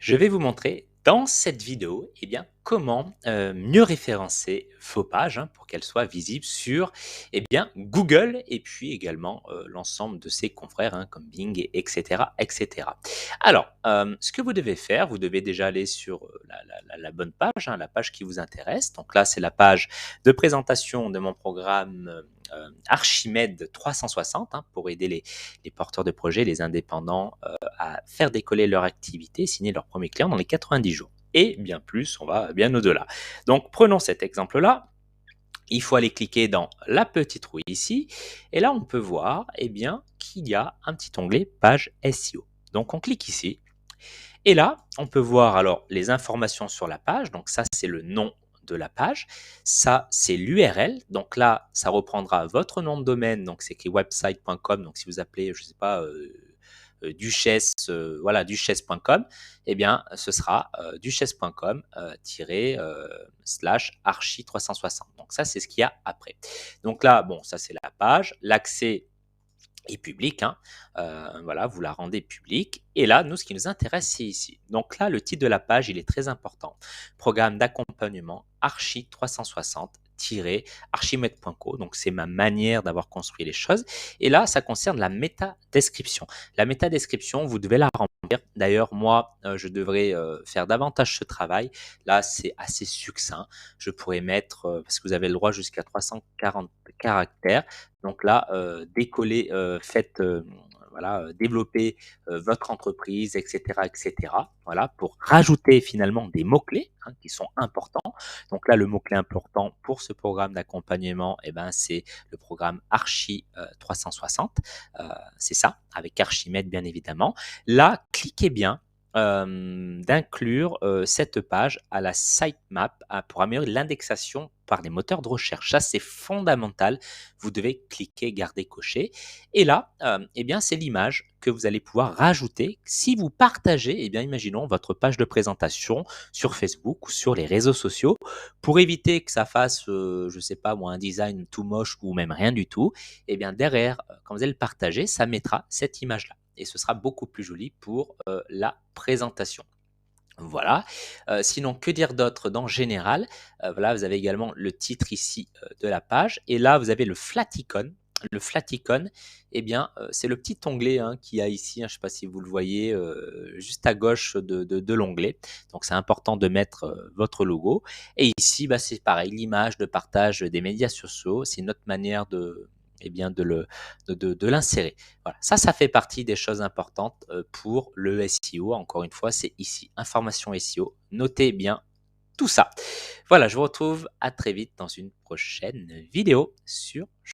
Je vais vous montrer dans cette vidéo, comment mieux référencer vos pages hein, pour qu'elles soient visibles sur Google et puis également l'ensemble de ses confrères hein, comme Bing, etc., etc. Alors, ce que vous devez faire, vous devez déjà aller sur la bonne page, hein, la page qui vous intéresse. Donc là, c'est la page de présentation de mon programme Archimède 360 hein, pour aider les porteurs de projets, les indépendants à faire décoller leur activité, signer leur premier client dans les 90 jours. Et bien plus, on va bien au-delà. Donc prenons cet exemple-là. Il faut aller cliquer dans la petite roue ici. Et là, on peut voir qu'il y a un petit onglet page SEO. Donc on clique ici. Et là, on peut voir alors les informations sur la page. Donc ça, c'est le nom de la page. Ça, c'est l'URL. Donc là, ça reprendra votre nom de domaine. Donc c'est écrit website.com. Donc si vous appelez, je ne sais pas, duchesse, voilà, duchesse.com, ce sera duchesse.com slash archi 360. Donc ça, c'est ce qu'il y a après. Donc là, bon, ça c'est la page. L'accès est public, hein. Voilà, vous la rendez publique. Et là, nous, ce qui nous intéresse, c'est ici. Donc là, le titre de la page, il est très important. Programme d'accompagnement Archi 360 archimède.co. Donc, c'est ma manière d'avoir construit les choses. Et là, ça concerne la méta-description. La méta-description, vous devez la remplir. D'ailleurs, moi, je devrais faire davantage ce travail. Là, c'est assez succinct. Je pourrais mettre, parce que vous avez le droit jusqu'à 340 caractères. Donc là, décoller, faites, voilà, développer votre entreprise, etc., etc. Voilà, pour rajouter finalement des mots-clés hein, qui sont importants. Donc là, le mot-clé important pour ce programme d'accompagnement, c'est le programme Archi 360. C'est ça, avec Archimède bien évidemment. Là, cliquez bien d'inclure cette page à la sitemap pour améliorer l'indexation par les moteurs de recherche. Ça, c'est fondamental. Vous devez cliquer, garder, cocher. Et là, c'est l'image que vous allez pouvoir rajouter si vous partagez, imaginons votre page de présentation sur Facebook ou sur les réseaux sociaux pour éviter que ça fasse, je ne sais pas moi, un design tout moche ou même rien du tout. Derrière, quand vous allez le partager, ça mettra cette image-là et ce sera beaucoup plus joli pour la présentation. Voilà. Sinon, que dire d'autre dans général? Voilà, vous avez également le titre ici de la page et là, vous avez le flaticon. Le flaticon, c'est le petit onglet hein, qu'il y a ici, hein, je ne sais pas si vous le voyez, juste à gauche de l'onglet. Donc, c'est important de mettre votre logo. Et ici, c'est pareil, l'image de partage des médias sociaux. C'est notre manière de l'insérer. Voilà, ça fait partie des choses importantes pour le SEO. Encore une fois, c'est ici, information SEO. Notez bien tout ça. Voilà, je vous retrouve à très vite dans une prochaine vidéo sur